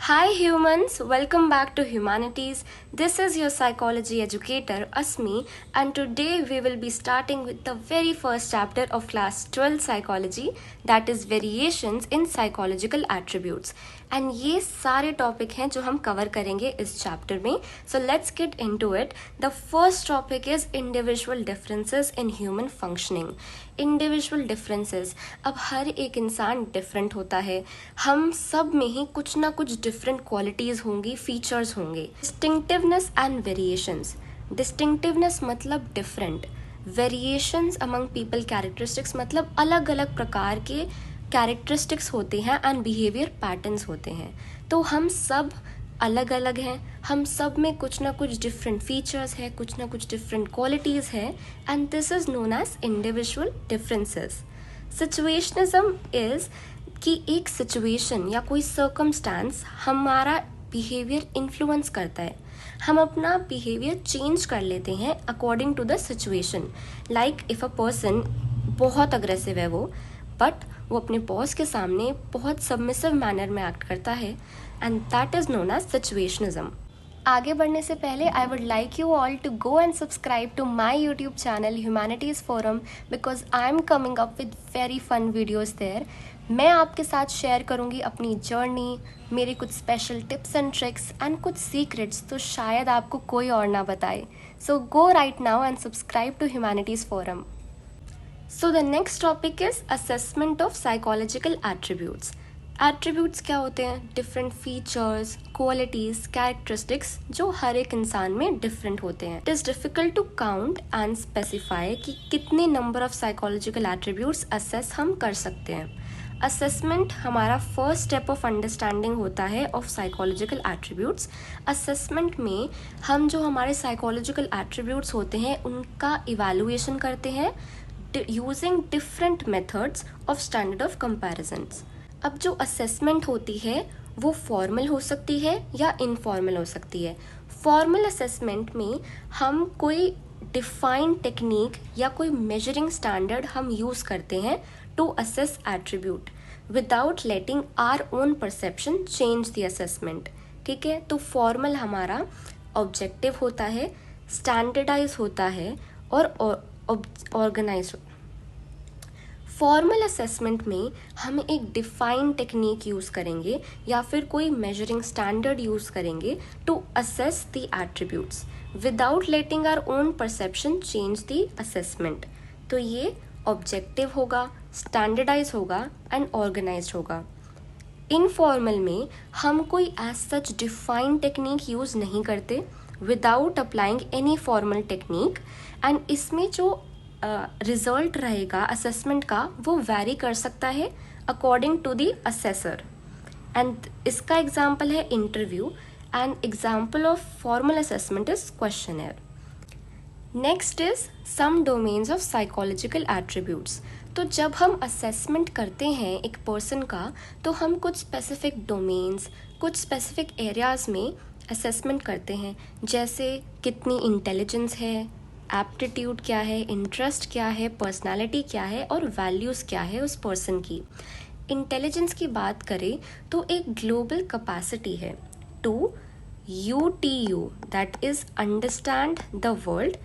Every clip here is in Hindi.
Hi humans, welcome back to Humanities. This is your psychology educator Asmi, and today we will be starting with the very first chapter of class 12 psychology, that is variations in psychological attributes. And ये सारे टॉपिक हैं जो हम कवर करेंगे इस चैप्टर में. So let's get into it. The first topic is individual differences in human functioning. Individual differences. अब हर एक इंसान डिफरेंट होता है. हम सब में ही कुछ ना कुछ डिफरेंट क्वालिटीज़ होंगी, फीचर्स होंगे. Distinctiveness and variations. डिस्टिंक्टिवनेस मतलब different. Variations among people characteristics मतलब अलग अलग प्रकार के कैरेक्टरिस्टिक्स होते हैं एंड बिहेवियर पैटर्न्स होते हैं. तो हम सब अलग अलग हैं. हम सब में कुछ ना कुछ डिफरेंट फीचर्स है, कुछ ना कुछ डिफरेंट क्वालिटीज़ है, and this is known as individual differences. Situationism is कि एक सिचुएशन या कोई सर्कमस्टांस हमारा बिहेवियर इन्फ्लुएंस करता है. हम अपना बिहेवियर चेंज कर लेते हैं according to the situation. Like if a person बहुत अग्रेसिव है बट वो अपने बॉस के सामने बहुत सबमिसिव मैनर में एक्ट करता है, and that is known as situationism. आगे बढ़ने से पहले I would like you all to go and subscribe to my YouTube channel Humanities Forum because I am coming up with very fun videos there. मैं आपके साथ शेयर करूँगी अपनी जर्नी, मेरे कुछ special tips and tricks and कुछ सीक्रेट्स तो शायद आपको कोई और ना बताए. So go right now and subscribe to humanities forum. So the next topic is assessment of psychological attributes. Attributes क्या होते हैं? डिफरेंट फीचर्स, क्वालिटीज़, कैरेक्टरिस्टिक्स जो हर एक इंसान में डिफरेंट होते हैं. It is difficult to count and specify कि कितने number of psychological attributes assess हम कर सकते हैं. असेसमेंट हमारा फर्स्ट स्टेप ऑफ अंडरस्टैंडिंग होता है ऑफ साइकोलॉजिकल एट्रीब्यूट्स. असेसमेंट में हम जो हमारे साइकोलॉजिकल एट्रीब्यूट्स होते हैं उनका इवैल्यूएशन करते हैं using different methods of standard of comparisons. अब जो असेसमेंट होती है वो फॉर्मल हो सकती है या इनफॉर्मल हो सकती है. फॉर्मल असेसमेंट में हम कोई डिफाइंड टेक्निक या कोई मेजरिंग स्टैंडर्ड हम यूज़ करते हैं to assess attribute without letting our own perception change the assessment. ठीक है, तो फॉर्मल हमारा ऑब्जेक्टिव होता है, स्टैंडर्डाइज होता है और ऑर्गेनाइज. फॉर्मल असेसमेंट में हम एक डिफाइंड टेक्निक यूज़ करेंगे या फिर कोई मेजरिंग स्टैंडर्ड यूज़ करेंगे to assess the attributes without letting our own perception change the assessment. तो ये ऑब्जेक्टिव होगा, स्टैंडर्डाइज होगा एंड ऑर्गेनाइज होगा. इनफॉर्मल में हम कोई as such defined technique use नहीं करते without applying any formal technique, and इसमें जो रिजल्ट रहेगा असेसमेंट का वो वैरी कर सकता है according to the assessor. And इसका एग्जाम्पल है interview, and example of formal assessment is questionnaire. Next is some domains of psychological attributes. तो जब हम असेसमेंट करते हैं एक पर्सन का तो हम कुछ स्पेसिफिक डोमेन्स, कुछ स्पेसिफिक एरियाज में असेसमेंट करते हैं, जैसे कितनी इंटेलिजेंस है, एप्टीट्यूड क्या है, इंटरेस्ट क्या है, पर्सनालिटी क्या है और वैल्यूज़ क्या है उस पर्सन की. इंटेलिजेंस की बात करें तो एक ग्लोबल कैपेसिटी है to UTU, that is understand the world,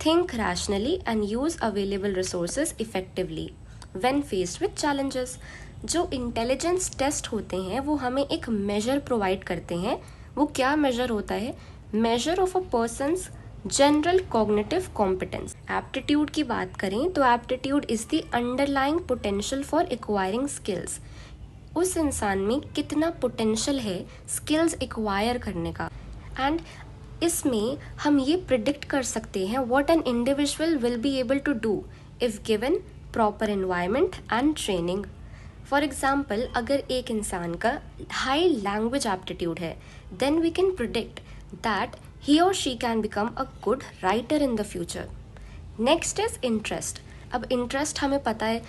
think rationally and use available resources effectively when faced with challenges. जो इंटेलिजेंस टेस्ट होते हैं वो हमें एक मेजर प्रोवाइड करते हैं. वो क्या मेजर होता है? Measure of a persons general cognitive competence. Aptitude की बात करें तो aptitude is the underlying potential for acquiring skills. उस इंसान में कितना पोटेंशियल है स्किल्स एक्वायर करने का, एंड इसमें हम ये प्रिडिक्ट कर सकते हैं what an individual will be able to do if given proper environment and training. For example, अगर एक इंसान का हाई लैंग्वेज एप्टीट्यूड है then we can predict that he or she can become a good writer in the future. Next is interest. अब interest हमें पता है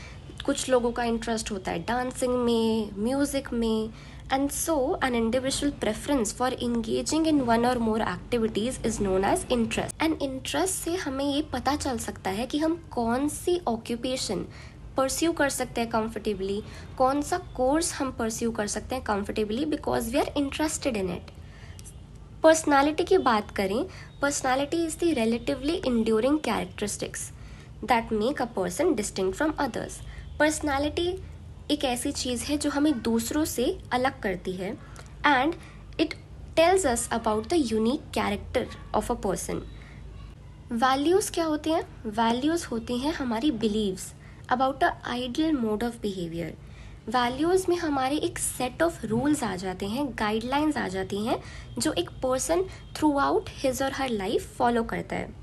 कुछ लोगों का इंटरेस्ट होता है डांसिंग में, म्यूज़िक में, and so an individual preference for engaging in one or more activities is known as interest. And interest से हमें ये पता चल सकता है कि हम कौन सी occupation परस्यू कर सकते हैं कंफर्टेबली, कौन सा कोर्स हम परस्यू कर सकते हैं comfortably because we are interested in it. Personality की बात करें, personality is the relatively enduring characteristics that make a person distinct from others. Personality एक ऐसी चीज़ है जो हमें दूसरों से अलग करती है and it tells us about the unique character of a person. Values क्या होती हैं? वैल्यूज़ होती हैं हमारी beliefs about a ideal mode of behaviour. Values में हमारे एक सेट ऑफ रूल्स आ जाते हैं, गाइडलाइंस आ जाती हैं जो एक person through out his or her life follow करता है।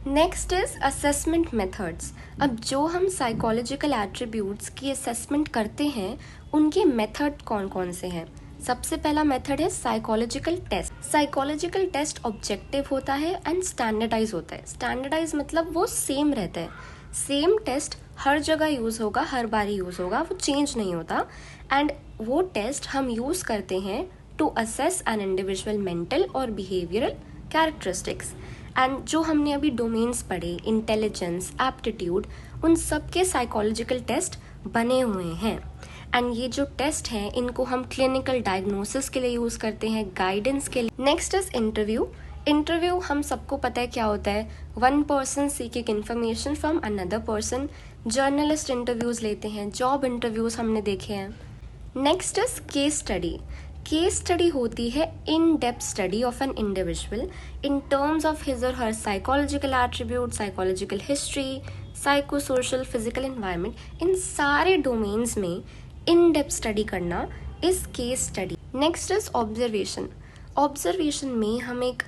Next is assessment methods. अब जो हम साइकोलॉजिकल एट्रीब्यूट्स की असेसमेंट करते हैं उनके मेथड कौन कौन से हैं? सबसे पहला मेथड है psychological test. Psychological test objective होता है एंड स्टैंडर्डाइज होता है। स्टैंडर्डाइज मतलब वो सेम रहता है, सेम टेस्ट हर जगह यूज़ होगा, हर बार यूज़ होगा, वो चेंज नहीं होता। एंड वो टेस्ट हम यूज़ करते हैं to assess an individual mental और बिहेवियरल कैरेक्टरिस्टिक्स। एंड जो हमने अभी डोमेन्स पढ़े, इंटेलिजेंस, एप्टीट्यूड, उन सब के साइकोलॉजिकल टेस्ट बने हुए हैं। एंड ये जो टेस्ट हैं इनको हम क्लिनिकल डायग्नोसिस के लिए यूज़ करते हैं, गाइडेंस के लिए। Next is interview. इंटरव्यू हम सबको पता है क्या होता है, one person seeking information from another person. Journalist interviews लेते हैं, जॉब इंटरव्यूज़ हमने देखे हैं। Next is case study. Case study होती है in depth study of an individual in terms of his or her psychological attribute, psychological history, psycho social, physical environment. इन सारे डोमेन्स में इन डेप्थ स्टडी करना is case study. Next is observation. Observation में हम एक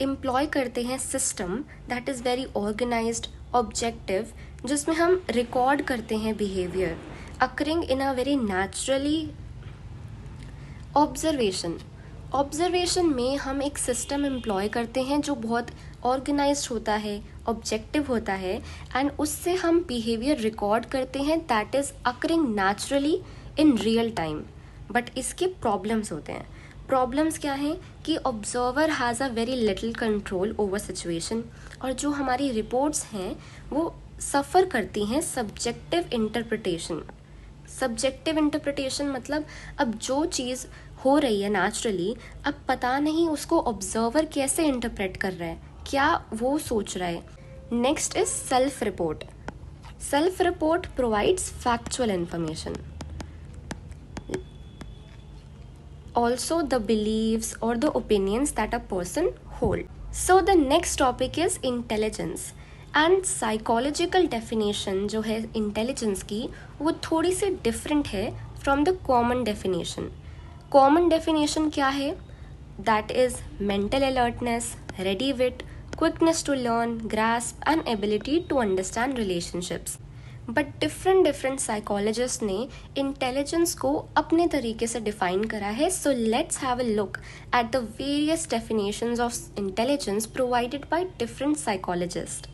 एम्प्लॉय करते हैं system that is very organised, objective, जिसमें हम रिकॉर्ड करते हैं behaviour occurring in a very naturally. Observation में हम एक सिस्टम एम्प्लॉय करते हैं जो बहुत ऑर्गेनाइज्ड होता है, ऑब्जेक्टिव होता है एंड उससे हम बिहेवियर रिकॉर्ड करते हैं that is occurring naturally in real time. But इसके प्रॉब्लम्स होते हैं। प्रॉब्लम्स क्या हैं कि observer has a very little control over situation, और जो हमारी रिपोर्ट्स हैं वो सफ़र करती हैं सब्जेक्टिव इंटरप्रिटेशन। सब्जेक्टिव इंटरप्रिटेशन मतलब अब जो चीज़ हो रही है नेचुरली, अब पता नहीं उसको ऑब्जर्वर कैसे इंटरप्रेट कर रहा है, क्या वो सोच रहा है। Next is self report. Self report provides factual information, also the beliefs or the opinions that a person hold. So the next topic is intelligence and psychological definition जो है intelligence की वो थोड़ी सी different है from the common definition. Common definition क्या है? That is mental alertness, ready wit, quickness to learn, grasp and ability to understand relationships. But different psychologist ने इंटेलिजेंस को अपने तरीके से डिफाइन करा है। So let's have a look at the various definitions of intelligence provided by different psychologist.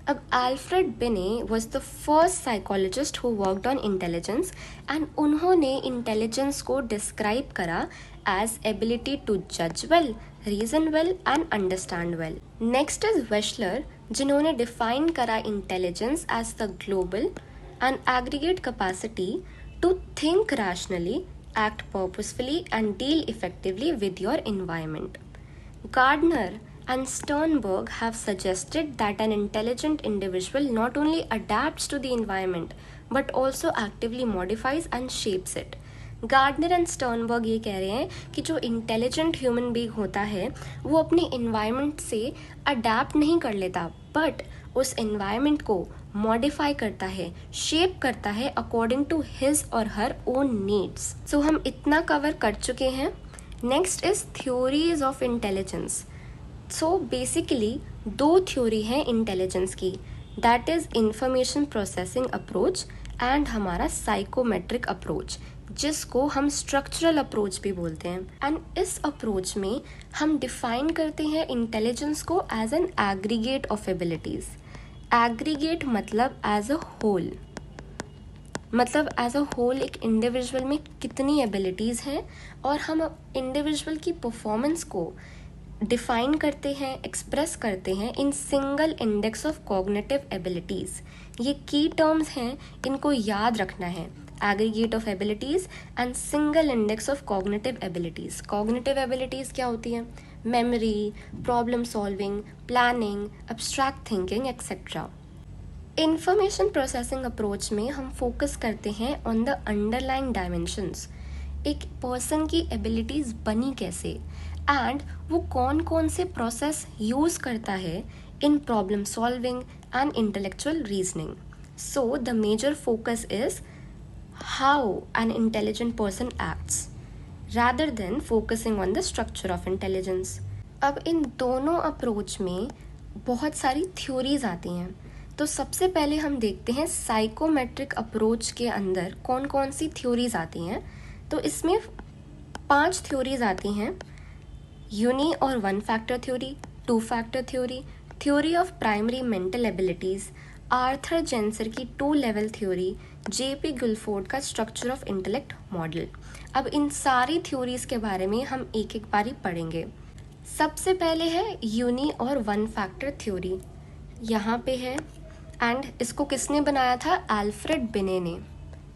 अब Alfred Binet was the first psychologist who worked on intelligence and उन्होंने इंटेलिजेंस को डिस्क्राइब करा एज एबिलिटी टू जज well, reason well and understand well. Next is Wechsler, जिन्होंने डिफाइन करा intelligence as the global and aggregate capacity to think rationally, act purposefully and deal effectively with your environment. Gardner and Sternberg have suggested that an intelligent individual not only adapts to the environment but also actively modifies and shapes it. Gardner and Sternberg ये कह रहे हैं कि जो इंटेलिजेंट ह्यूमन बीइंग होता है वो अपने इन्वायरमेंट से अडेप्ट नहीं कर लेता बट उस इन्वायरमेंट को मॉडिफाई करता है, शेप करता है according to his or her own needs. सो हम इतना कवर कर चुके हैं। Next is theories of intelligence. So basically दो थ्योरी हैं इंटेलिजेंस की, that is information processing approach and हमारा साइकोमेट्रिक अप्रोच, जिसको हम स्ट्रक्चरल अप्रोच भी बोलते हैं। एंड इस अप्रोच में हम डिफाइन करते हैं इंटेलिजेंस को as an aggregate of abilities. Aggregate मतलब एज अ होल, मतलब एज अ होल एक इंडिविजुअल में कितनी एबिलिटीज़ हैं और हम इंडिविजुअल की परफॉर्मेंस को डिफाइन करते हैं, एक्सप्रेस करते हैं in single index of cognitive abilities. ये की टर्म्स हैं, इनको याद रखना है, aggregate of abilities and single index of cognitive abilities. Cognitive abilities क्या होती हैं? Memory, problem solving, planning, abstract thinking etcetera. Information processing approach में हम फोकस करते हैं ऑन द अंडरलाइंग डायमेंशंस। एक पर्सन की एबिलिटीज़ बनी कैसे एंड वो कौन कौन से प्रोसेस यूज़ करता है in problem solving and intellectual reasoning. So the major focus is how an intelligent person acts rather than focusing on the structure of intelligence। अब इन दोनों अप्रोच में बहुत सारी थ्योरीज आती हैं। तो सबसे पहले हम देखते हैं साइकोमेट्रिक अप्रोच के अंदर कौन कौन सी थ्योरीज आती हैं। तो इसमें 5 थ्योरीज आती हैं। यूनी और 1 factor theory, 2 factor theory, theory of primary mental abilities, Arthur Zensar की 2 लेवल थ्योरी, जेपी गिलफोर्ड का स्ट्रक्चर ऑफ इंटेलेक्ट मॉडल। अब इन सारी थ्योरीज के बारे में हम एक एक बारी पढ़ेंगे। सबसे पहले है यूनी और 1 फैक्टर थ्योरी, यहाँ पे है, एंड इसको किसने बनाया था? अल्फ्रेड बिने ने।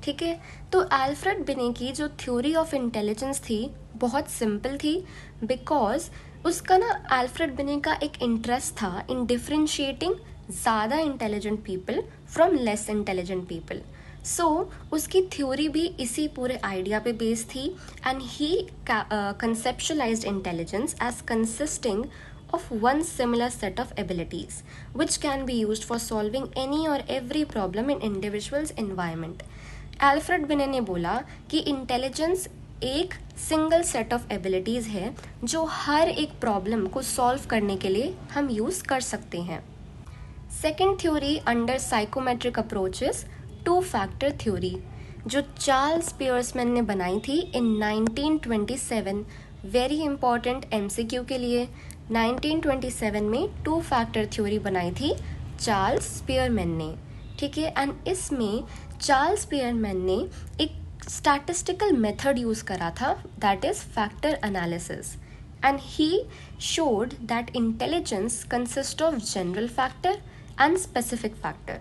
ठीक है, तो अल्फ्रेड बिने की जो थ्योरी ऑफ इंटेलिजेंस थी बहुत सिंपल थी, बिकॉज उसका ना अल्फ्रेड बिने का एक इंटरेस्ट था इन डिफ्रेंशिएटिंग ज़्यादा intelligent people from less intelligent people. So उसकी थ्योरी भी इसी पूरे आइडिया पे बेस्ड थी, and he conceptualized intelligence as consisting of one similar set of abilities which can be used for solving any or every problem in individual's environment। Alfred बिने ने बोला कि इंटेलिजेंस एक सिंगल सेट ऑफ एबिलिटीज़ है जो हर एक प्रॉब्लम को सॉल्व करने के लिए हम यूज़ कर सकते हैं। Second theory under psychometric approaches 2 factor theory, जो चार्ल्स पियर्समैन ने बनाई थी इन 1927। वेरी इंपॉर्टेंट एमसीक्यू के लिए, 1927 में 2 फैक्टर थ्योरी बनाई थी चार्ल्स स्पीयरमैन ने। ठीक है, एंड इसमें चार्ल्स स्पीयरमैन ने एक स्टैटिस्टिकल मेथड यूज़ करा था, that is factor analysis, and he showed that intelligence consists of general factor and specific factor।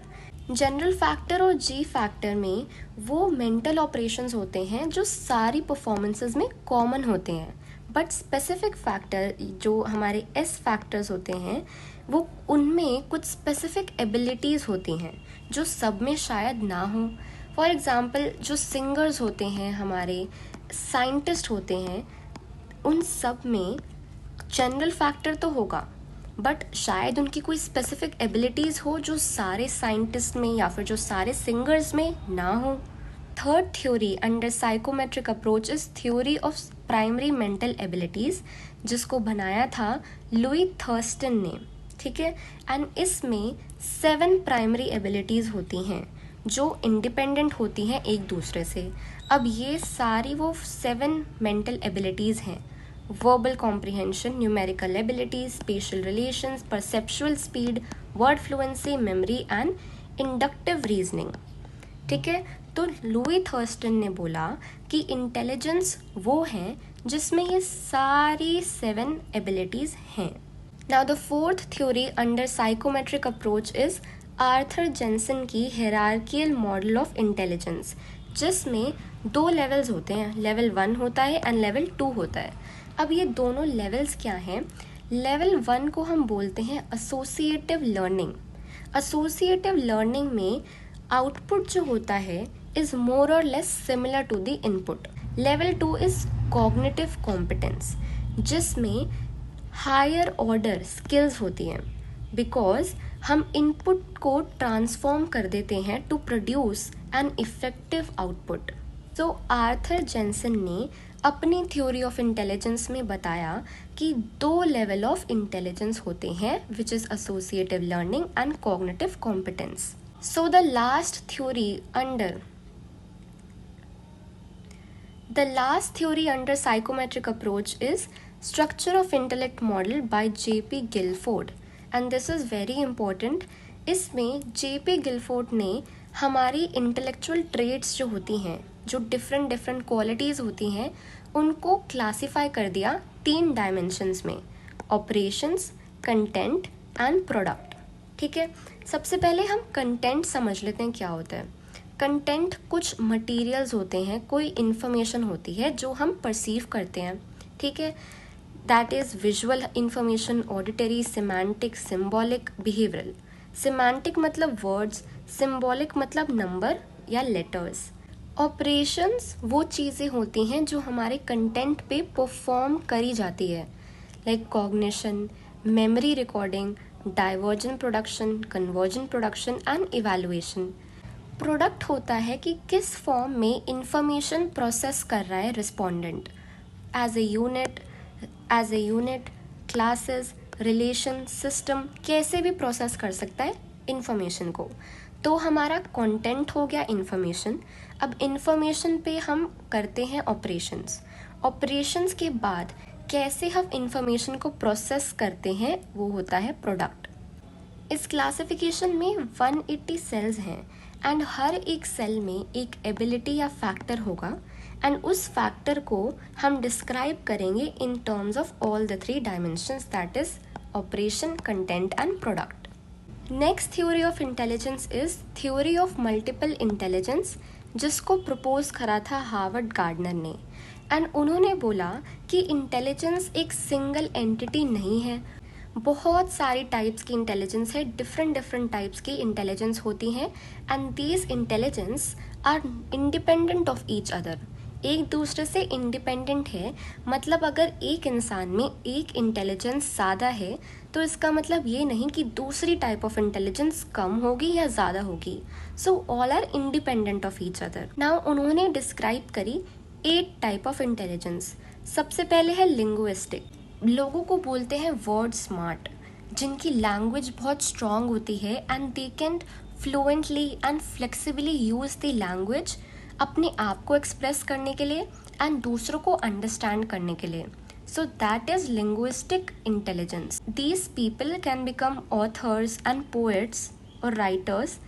General factor और जी फैक्टर में वो मेंटल ऑपरेशंस होते हैं जो सारी परफॉर्मेंसेस में कॉमन होते हैं, बट स्पेसिफिक फैक्टर जो हमारे एस फैक्टर्स होते हैं वो उनमें कुछ स्पेसिफिक एबिलिटीज़ होती हैं जो सब में शायद ना हो। फॉर एग्ज़ाम्पल जो सिंगर्स होते हैं, हमारे साइंटिस्ट होते हैं, उन सब में जनरल फैक्टर तो होगा बट शायद उनकी कोई स्पेसिफिक एबिलिटीज़ हो जो सारे साइंटिस्ट में या फिर जो सारे सिंगर्स में ना हो। Third theory under psychometric approach is theory of primary mental abilities, जिसको बनाया था लुई थर्स्टन ने। ठीक है, एंड इसमें 7 प्राइमरी एबिलिटीज़ होती हैं जो इंडिपेंडेंट होती हैं एक दूसरे से। अब ये सारी वो 7 मेंटल एबिलिटीज़ हैं: verbal comprehension, numerical abilities, spatial relations, perceptual speed, word fluency, memory and inductive reasoning। ठीक है, तो लुई थर्स्टन ने बोला कि इंटेलिजेंस वो है जिसमें ये सारी 7 एबिलिटीज़ हैं। Now the fourth theory under psychometric approach is Arthur Jensen की हायरार्कियल मॉडल ऑफ इंटेलिजेंस, जिसमें 2 लेवल्स होते हैं, लेवल 1 होता है एंड लेवल 2 होता है। अब ये दोनों लेवल्स क्या हैं? लेवल 1 को हम बोलते हैं एसोसिएटिव लर्निंग। एसोसिएटिव लर्निंग में आउटपुट जो होता है is more or less similar to the input. Level 2 is cognitive competence, जिसमें हायर ऑर्डर स्किल्स होती हैं, बिकॉज हम इनपुट को ट्रांसफॉर्म कर देते हैं to produce an effective output. तो आर्थर जेंसन ने अपनी थ्योरी ऑफ इंटेलिजेंस में बताया कि 2 लेवल ऑफ इंटेलिजेंस होते हैं, which is associative learning and cognitive competence. So the last theory under psychometric approach is structure of intellect model by JP Guilford, and this is very important. इसमें जेपी गिलफोर्ड ने हमारी इंटेलेक्चुअल ट्रेट्स जो होती हैं, जो डिफरेंट क्वालिटीज़ होती हैं, उनको क्लासीफाई कर दिया 3 डायमेंशंस में। Operations, content and product. ठीक है, सबसे पहले हम कंटेंट समझ लेते हैं क्या होता है। कंटेंट कुछ मटेरियल्स होते हैं, कोई इन्फॉर्मेशन होती है जो हम परसीव करते हैं। ठीक है, that is visual information, auditory, semantic, symbolic, behavioural. Semantic मतलब वर्ड्स, सिम्बॉलिक मतलब नंबर या लेटर्स। ऑपरेशंस वो चीज़ें होती हैं जो हमारे कंटेंट पे परफॉर्म करी जाती है, like cognition, memory recording, diversion production, conversion production and evaluation. Product होता है कि किस फॉर्म में इंफॉर्मेशन प्रोसेस कर रहा है respondent, as a unit, classes, relation, system, कैसे भी प्रोसेस कर सकता है इंफॉर्मेशन को। तो हमारा कंटेंट हो गया इंफॉर्मेशन। अब इंफॉर्मेशन पे हम करते हैं ऑपरेशंस। ऑपरेशंस के बाद कैसे हम इंफॉर्मेशन को प्रोसेस करते हैं वो होता है प्रोडक्ट। इस क्लासिफिकेशन में 180 सेल्स हैं एंड हर एक सेल में एक एबिलिटी या फैक्टर होगा एंड उस फैक्टर को हम डिस्क्राइब करेंगे इन terms of all the 3 dimensions, that is operation, content and product. Next theory of intelligence is theory of multiple intelligence, जिसको प्रपोज करा था हार्वर्ड गार्डनर ने। एंड उन्होंने बोला कि इंटेलिजेंस एक सिंगल एंटिटी नहीं है, बहुत सारी टाइप्स की इंटेलिजेंस है, डिफरेंट टाइप्स की इंटेलिजेंस होती हैं and these intelligence are independent of each other, एक दूसरे से इंडिपेंडेंट है। मतलब अगर एक इंसान में एक इंटेलिजेंस ज़्यादा है तो इसका मतलब ये नहीं कि दूसरी टाइप ऑफ इंटेलिजेंस कम होगी या ज़्यादा होगी। So all are independent of each other. Now उन्होंने डिस्क्राइब करी 8 टाइप ऑफ इंटेलिजेंस। सबसे पहले है लिंग्विस्टिक, लोगों को बोलते हैं वर्ड स्मार्ट, जिनकी लैंग्वेज बहुत स्ट्रांग होती है and they can fluently and flexibly use the language अपने आप को एक्सप्रेस करने के लिए एंड दूसरों को अंडरस्टैंड करने के लिए। So that is linguistic intelligence. These people can become authors and poets और राइटर्स।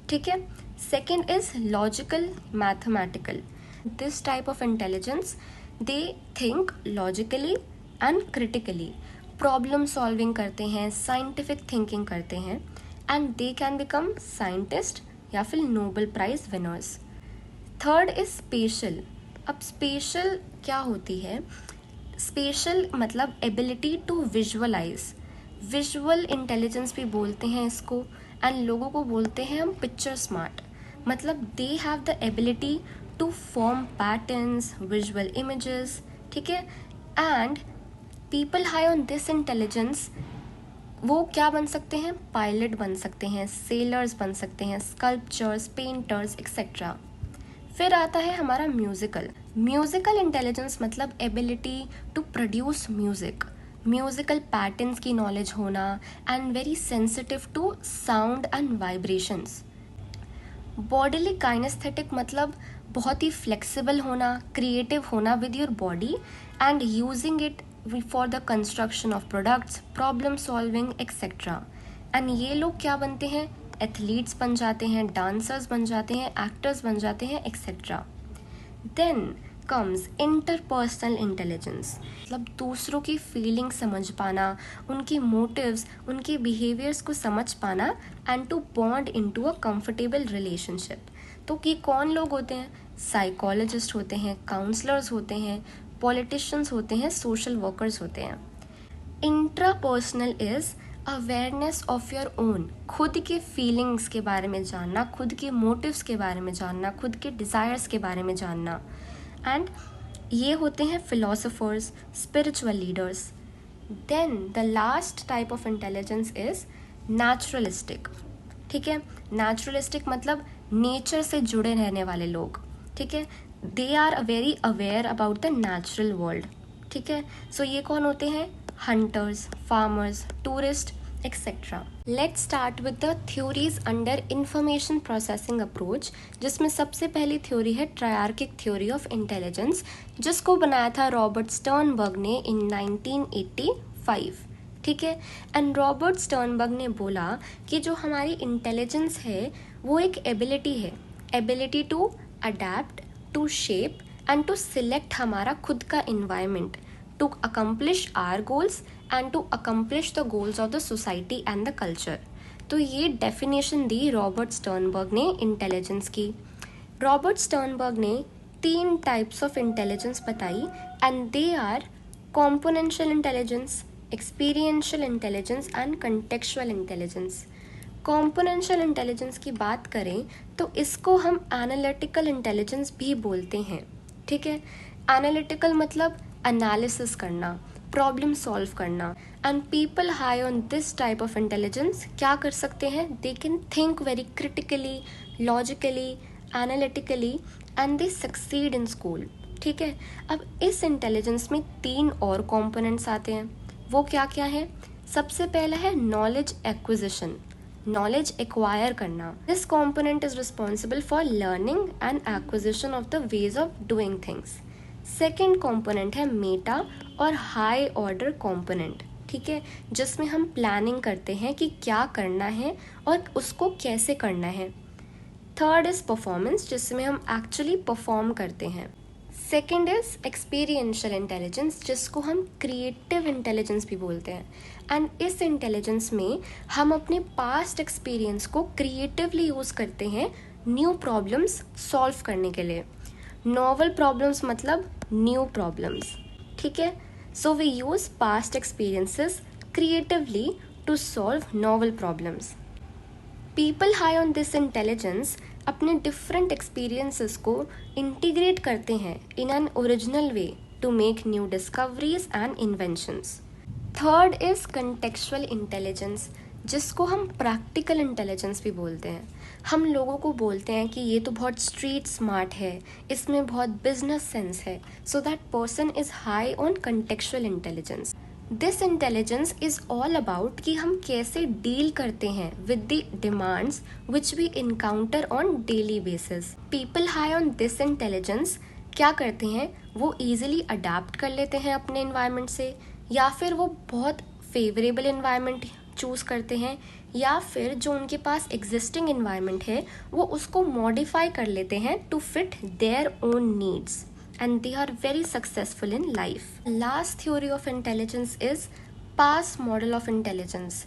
ठीक है, second is logical mathematical. This type of intelligence, they think logically and critically, problem solving करते हैं, साइंटिफिक थिंकिंग करते हैं and they can become scientist या फिर Nobel prize winners. Third is special. अब स्पेशल क्या होती है? स्पेशल मतलब ability to visualise, visual intelligence भी बोलते हैं इसको एंड लोगों को बोलते हैं हम पिक्चर स्मार्ट। मतलब they have the ability to form patterns, visual images. ठीक है, and people high on this intelligence वो क्या बन सकते हैं? पायलट बन सकते हैं, सेलर्स बन सकते हैं, स्कल्पचर्स, पेंटर्स एक्सेट्रा। फिर आता है हमारा म्यूजिकल इंटेलिजेंस, मतलब ability to produce musical patterns की नॉलेज होना and very sensitive to sound and vibrations. Bodily kinaesthetic मतलब बहुत ही फ्लेक्सिबल होना, क्रिएटिव होना with your body and using it for the construction of products, problem solving etcetera. And ये लोग क्या बनते हैं? एथलीट्स बन जाते हैं, डांसर्स बन जाते हैं, एक्टर्स बन जाते हैं etcetera. Then comes interpersonal intelligence, मतलब दूसरों की फीलिंग समझ पाना, उनकी मोटिव्स, उनके बिहेवियर्स को समझ पाना and to bond into a comfortable relationship. तो ये कौन लोग होते हैं? साइकोलॉजिस्ट होते हैं, काउंसलर्स होते हैं, पॉलिटिशियंस होते हैं, सोशल वर्कर्स होते हैं। Intrapersonal is awareness of your own, खुद के फीलिंग्स के बारे में जानना, खुद के मोटिव्स के बारे में जानना, खुद के डिज़ायर्स के बारे में जानना। एंड ये होते हैं philosophers, spiritual leaders. Then the last type of intelligence is naturalistic. ठीक है, नेचुरलिस्टिक मतलब नेचर से जुड़े रहने वाले लोग। ठीक है, they are very aware about the natural world. ठीक है, सो ये कौन होते हैं? Hunters, farmers, tourist etcetera. Let's start with the theories under information processing approach, जिसमें सबसे पहली थ्योरी है ट्रायर्किक थ्योरी ऑफ इंटेलिजेंस, जिसको बनाया था रॉबर्ट स्टर्नबर्ग ने इन 1985। ठीक है, एंड रॉबर्ट स्टर्नबर्ग ने बोला कि जो हमारी इंटेलिजेंस है वो एक एबिलिटी है, ability to adapt, to shape and to select हमारा खुद का environment, to accomplish our goals and to accomplish the goals of the society and the culture. तो ये डेफिनेशन दी रॉबर्ट स्टर्नबर्ग ने इंटेलिजेंस की। रॉबर्ट स्टर्नबर्ग ने 3 टाइप्स ऑफ इंटेलिजेंस बताई and they are componential intelligence, experiential intelligence and contextual intelligence. Componential intelligence की बात करें तो इसको हम एनालिटिकल इंटेलिजेंस भी बोलते हैं, ठीक है। एनालिटिकल मतलब एनालिसिस करना, प्रॉब्लम सॉल्व करना, and people high on this type of intelligence क्या कर सकते हैं, they can think very critically, logically, analytically and they succeed in school, ठीक है। अब इस इंटेलिजेंस में 3 और कॉम्पोनेंट्स आते हैं, वो क्या क्या है। सबसे पहला है नॉलेज एक्विजिशन, नॉलेज एक्वायर करना। This component is responsible for learning and acquisition of the ways of doing things. Second component है मेटा और हाई ऑर्डर कॉम्पोनेंट, ठीक है, जिसमें हम प्लानिंग करते हैं कि क्या करना है और उसको कैसे करना है। थर्ड इज परफॉर्मेंस, जिसमें हम एक्चुअली परफॉर्म करते हैं। सेकेंड इज एक्सपीरियंशियल इंटेलिजेंस, जिसको हम क्रिएटिव इंटेलिजेंस भी बोलते हैं। एंड इस इंटेलिजेंस में हम अपने पास्ट एक्सपीरियंस को क्रिएटिवली यूज़ करते हैं न्यू प्रॉब्लम्स सॉल्व करने के लिए। नॉवल प्रॉब्लम्स मतलब न्यू प्रॉब्लम्स, ठीक है। So we use past experiences creatively to solve novel problems. People high on this intelligence अपने डिफरेंट एक्सपीरियंसेस को इंटीग्रेट करते हैं in an original way to make new discoveries and inventions. Third is contextual intelligence, जिसको हम प्रैक्टिकल इंटेलिजेंस भी बोलते हैं। हम लोगों को बोलते हैं कि ये तो बहुत स्ट्रीट स्मार्ट है, इसमें बहुत बिजनेस सेंस है, so that person is high on contextual intelligence. This intelligence is all about कि हम कैसे डील करते हैं with the demands which we encounter on daily basis. People high on this intelligence क्या करते हैं, वो ईजिली अडाप्ट कर लेते हैं अपने इन्वायरमेंट से, या फिर वो बहुत फेवरेबल इन्वायरमेंट चूज़ करते हैं, या फिर जो उनके पास एग्जिस्टिंग इन्वायरमेंट है वो उसको मॉडिफाई कर लेते हैं to fit their own needs, and they are very successful in life. Last theory of intelligence is PASS model of intelligence.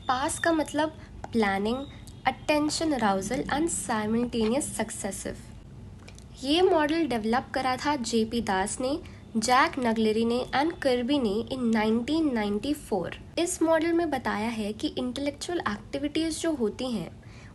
PASS का मतलब planning, attention arousal and simultaneous successive. ये मॉडल डेवलप करा था JP दास ने, जैक नगलेरी ने एंड कर्बी ने इन 1994। इस मॉडल में बताया है कि इंटेलेक्चुअल एक्टिविटीज़ जो होती हैं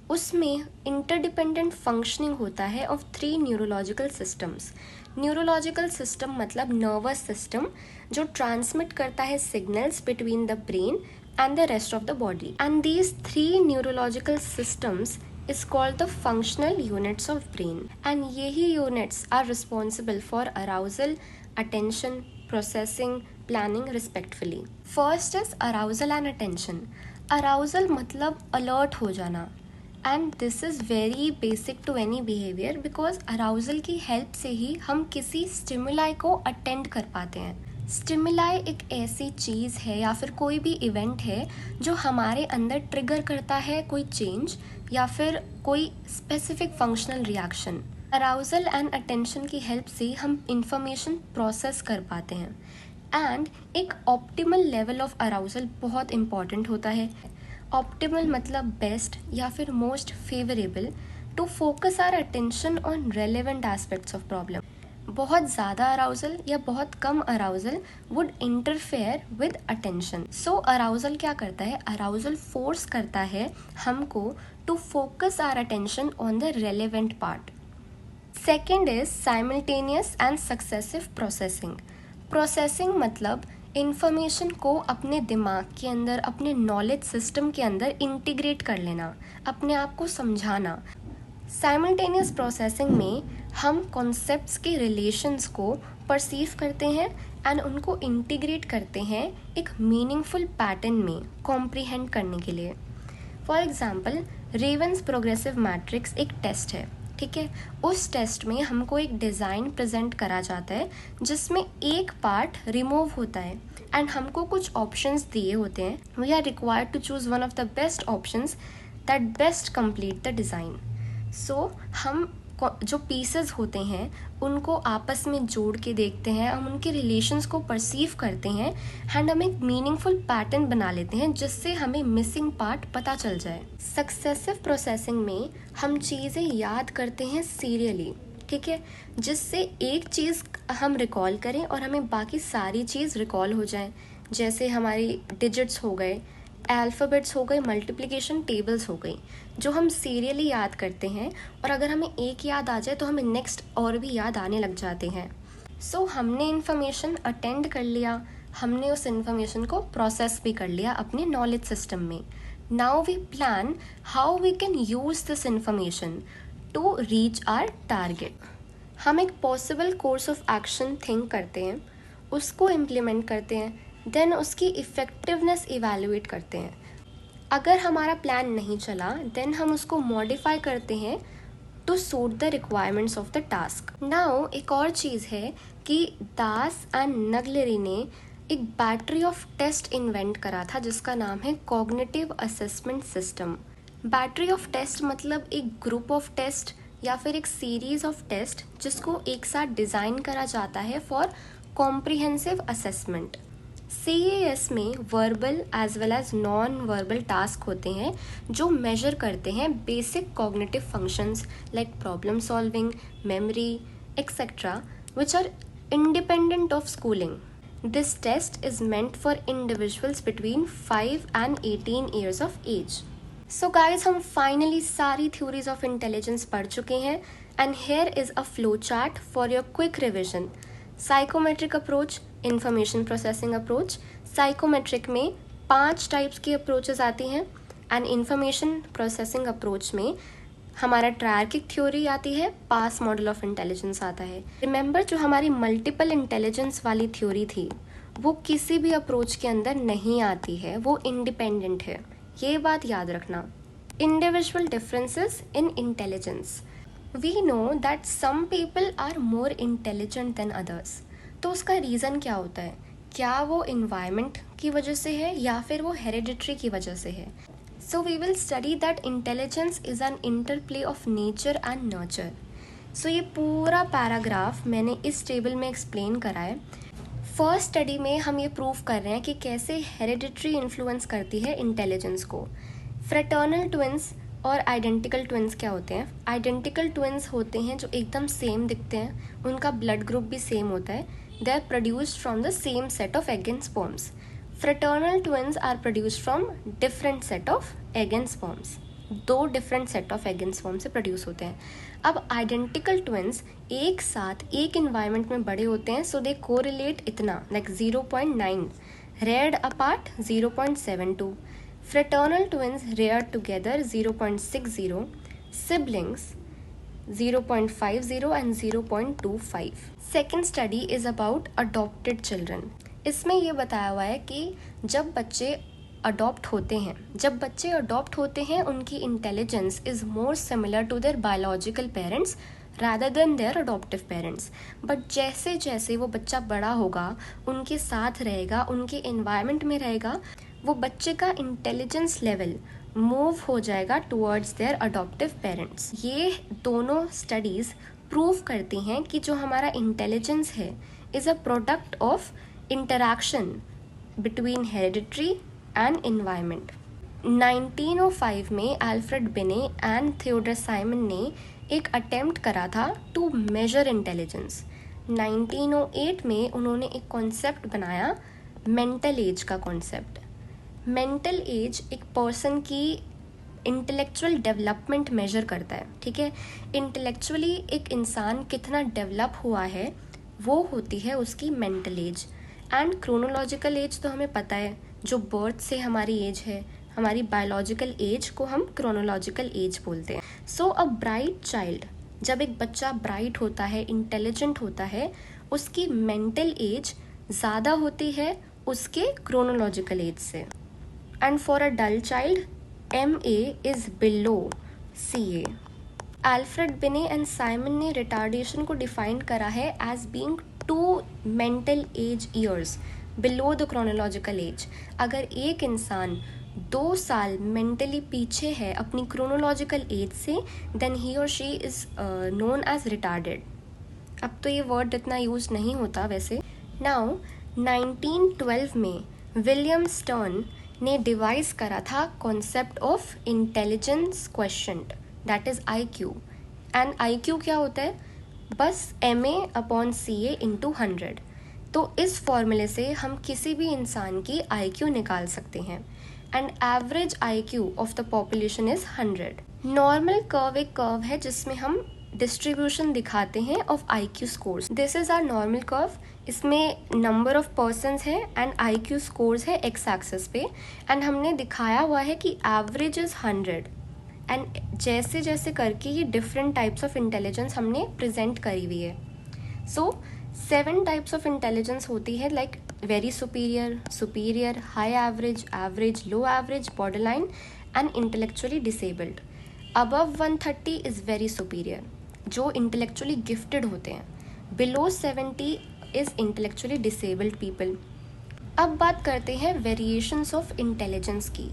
उसमें इंटरडिपेंडेंट फंक्शनिंग होता है of 3 neurological systems. Neurological system मतलब नर्वस सिस्टम जो ट्रांसमिट करता है signals between the brain and the rest of the body, and these 3 neurological systems is called the functional units of brain, and यही units are responsible for arousal, attention, processing, planning respectively. First is arousal and attention. Arousal मतलब alert हो जाना, and this is very basic to any behavior because arousal की help से ही हम किसी stimuli को attend कर पाते हैं। स्टिमुलाई एक ऐसी चीज़ है या फिर कोई भी इवेंट है जो हमारे अंदर ट्रिगर करता है कोई चेंज या फिर कोई specific functional reaction. Arousal and attention की हेल्प से हम इंफॉर्मेशन प्रोसेस कर पाते हैं, एंड एक ऑप्टिमल लेवल ऑफ अराउजल बहुत इम्पॉर्टेंट होता है। ऑप्टिमल मतलब बेस्ट या फिर most favourable to focus our attention on relevant aspects of problem. बहुत ज़्यादा अराउजल या बहुत कम arousal would interfere with attention. So arousal क्या करता है, अराउजल फोर्स करता है हमको to focus our attention on the relevant part. Second is simultaneous and successive processing. Processing मतलब इंफॉर्मेशन को अपने दिमाग के अंदर, अपने नॉलेज सिस्टम के अंदर इंटीग्रेट कर लेना, अपने आप को समझाना। साइमल्टेनियस प्रोसेसिंग में हम कॉन्सेप्ट्स के रिलेशंस को परसीव करते हैं एंड उनको इंटीग्रेट करते हैं एक मीनिंगफुल पैटर्न में कॉम्प्रिहेंड करने के लिए। For example Ravens progressive matrix एक टेस्ट है, ठीक है। उस टेस्ट में हमको एक डिज़ाइन प्रेजेंट करा जाता है जिसमें एक पार्ट रिमूव होता है एंड हमको कुछ ऑप्शंस दिए होते हैं। We are required to choose one of the best options that best complete the design. So हम जो पीसेस होते हैं उनको आपस में जोड़ के देखते हैं, हम उनके रिलेशंस को परसीव करते हैं एंड हम एक मीनिंगफुल पैटर्न बना लेते हैं जिससे हमें मिसिंग पार्ट पता चल जाए। सक्सेसिव प्रोसेसिंग में हम चीज़ें याद करते हैं सीरियली, ठीक है, जिससे एक चीज़ हम रिकॉल करें और हमें बाकी सारी चीज़ रिकॉल हो जाए। जैसे हमारी डिजिट्स हो गए, अल्फ़ाबेट्स हो गए, मल्टीप्लिकेशन टेबल्स हो गई, जो हम सीरियली याद करते हैं और अगर हमें एक याद आ जाए तो हमें नेक्स्ट और भी याद आने लग जाते हैं। सो हमने इन्फॉर्मेशन अटेंड कर लिया, हमने उस इन्फॉर्मेशन को प्रोसेस भी कर लिया अपने नॉलेज सिस्टम में। Now we plan how we can use this information to reach our target. हम एक possible course of action think करते हैं, उसको इम्प्लीमेंट करते हैं, देन उसकी इफ़ेक्टिवनेस इवैल्यूएट करते हैं। अगर हमारा प्लान नहीं चला देन हम उसको मॉडिफाई करते हैं to suit the requirements of the task. Now एक और चीज़ है कि दास एंड नगलेरी ने एक बैटरी ऑफ टेस्ट इन्वेंट करा था जिसका नाम है cognitive assessment system. Battery of test मतलब एक ग्रुप ऑफ टेस्ट या फिर एक सीरीज ऑफ टेस्ट जिसको एक साथ डिज़ाइन करा जाता है फॉर कॉम्प्रिहेंसिव असेसमेंट। CAS में verbal as well as non verbal task होते हैं जो मेजर करते हैं basic cognitive functions like problem solving, memory etcetera which are independent of schooling. This test is meant for individuals between 5 and 18 years of age. So guys हम फाइनली सारी थ्योरीज ऑफ इंटेलिजेंस पढ़ चुके हैं and here is a flow chart for your quick revision. Psychometric approach, information processing approach. Psychometric में 5 टाइप्स की अप्रोचेस आती हैं एंड इंफॉर्मेशन प्रोसेसिंग अप्रोच में हमारा ट्रायर्किक थ्योरी आती है, पास मॉडल ऑफ इंटेलिजेंस आता है। रिमेंबर जो हमारी मल्टीपल इंटेलिजेंस वाली थ्योरी थी वो किसी भी अप्रोच के अंदर नहीं आती है, वो इंडिपेंडेंट है, ये बात याद रखना। Individual differences in intelligence. We know that some people are more intelligent than others. तो उसका रीज़न क्या होता है? क्या वो इन्वायरमेंट की वजह से है या फिर वो हेरिडिटरी की वजह से है? So we will study that intelligence is an interplay of nature and nurture. So ये पूरा पैराग्राफ मैंने इस टेबल में एक्सप्लेन करा है। फर्स्ट स्टडी में हम ये प्रूव कर रहे हैं कि कैसे हेरिडिटरी इन्फ्लुएंस करती है इंटेलिजेंस को। फ्रेटर्नल ट्विंस और आइडेंटिकल ट्विंस क्या होते हैं? आइडेंटिकल ट्विंस होते हैं जो एकदम सेम दिखते हैं, उनका ब्लड ग्रुप भी सेम होता है। They are produced from the same set of egg and sperms. Fraternal twins are produced from different set of egg and sperms. 2 different set of egg and sperm से प्रोड्यूस होते हैं। अब आइडेंटिकल ट्विंस एक साथ एक इन्वायरमेंट में बड़े होते हैं, सो दे कोरिलेट इतना like 0.9, reared apart 0.72, fraternal twins reared together 0.60, siblings 0.50 and 0.25। Second study is about adopted children. इसमें यह बताया हुआ है कि जब बच्चे अडॉप्ट होते हैं उनकी intelligence is more similar to their biological parents rather than their adoptive parents. But जैसे जैसे वो बच्चा बड़ा होगा, उनके साथ रहेगा, उनके एनवायरनमेंट में रहेगा, वो बच्चे का इंटेलिजेंस लेवल मूव हो जाएगा टुवर्ड्स देयर अडॉप्टिव पेरेंट्स। ये दोनों स्टडीज़ प्रूव करती हैं कि जो हमारा इंटेलिजेंस है is a product of interaction between hereditary and environment. 1905 में Alfred Binet and Theodore Simon ने एक अटेम्प्ट करा था टू मेजर इंटेलिजेंस। 1908 में उन्होंने एक कॉन्सेप्ट बनाया, मेंटल एज का कॉन्सेप्ट। मेंटल एज एक पर्सन की इंटेलेक्चुअल डेवलपमेंट मेजर करता है, ठीक है। इंटेलेक्चुअली एक इंसान कितना डेवलप हुआ है वो होती है उसकी mental as. And chronological age तो हमें पता है, जो बर्थ से हमारी एज है, हमारी बायोलॉजिकल एज को हम क्रोनोलॉजिकल एज बोलते हैं। सो अ ब्राइट चाइल्ड, जब एक बच्चा ब्राइट होता है, इंटेलिजेंट होता है, उसकी मेंटल एज ज़्यादा होती है उसके क्रोनोलॉजिकल एज से। And for a dull child MA is below CA। Alfred Binet and Simon ने रिटार्डेशन को डिफाइन करा है as being 2 mental age years below the chronological age. अगर एक इंसान 2 साल मेंटली पीछे है अपनी क्रोनोलॉजिकल एज से, then he or she is known as retarded. अब तो ये वर्ड इतना यूज नहीं होता वैसे। नाउ 1912 में विलियम स्टर्न ने डिवाइस करा था concept of intelligence क्वेश्चंट, that is IQ। And IQ क्या होता है? बस MA/CA × 100। तो इस फॉर्मूले से हम किसी भी इंसान की IQ निकाल सकते हैं। And average IQ of the population is 100। Normal curve एक कर्व है जिसमें हम डिस्ट्रीब्यूशन दिखाते हैं of IQ scores. This is our normal curve. इसमें नंबर ऑफ पर्सन्स है एंड IQ स्कोर्स है एक्स एक्सिस पे, एंड हमने दिखाया हुआ है कि एवरेज इज 100। एंड जैसे जैसे करके ये डिफरेंट टाइप्स ऑफ इंटेलिजेंस हमने प्रेजेंट करी हुई है। सो 7 टाइप्स ऑफ इंटेलिजेंस होती है, like very superior, superior, high average, average, low average, borderline and intellectually disabled. Above 130 is very superior, जो इंटेलेक्चुअली गिफ्टेड होते हैं। Below 70 is intellectually disabled people. अब बात करते हैं वेरिएशंस ऑफ इंटेलिजेंस की,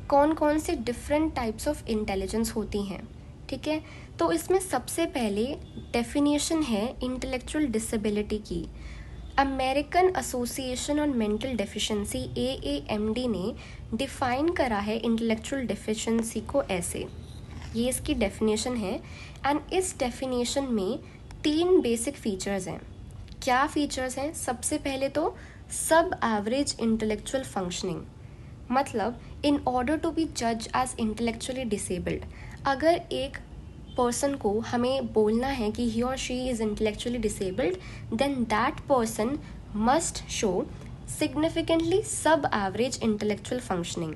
कौन कौन से डिफरेंट टाइप्स ऑफ इंटेलिजेंस होती हैं। ठीक है, तो इसमें सबसे पहले डेफिनेशन है इंटेलेक्चुअल डिसेबिलिटी की। American association on mental deficiency AAMD ने डिफाइन करा है इंटेलेक्चुअल डेफिशिएंसी को ऐसे, ये इसकी डेफिनेशन है। एंड इस डेफिनेशन में 3 बेसिक फीचर्स हैं। क्या फीचर्स हैं? सबसे पहले तो सब एवरेज इंटेलेक्चुअल फंक्शनिंग, मतलब इन ऑर्डर टू बी जज एज इंटेलेक्चुअली डिसेबल्ड, अगर एक पर्सन को हमें बोलना है कि he or she is intellectually disabled, then that person must show significantly sub average intellectual functioning,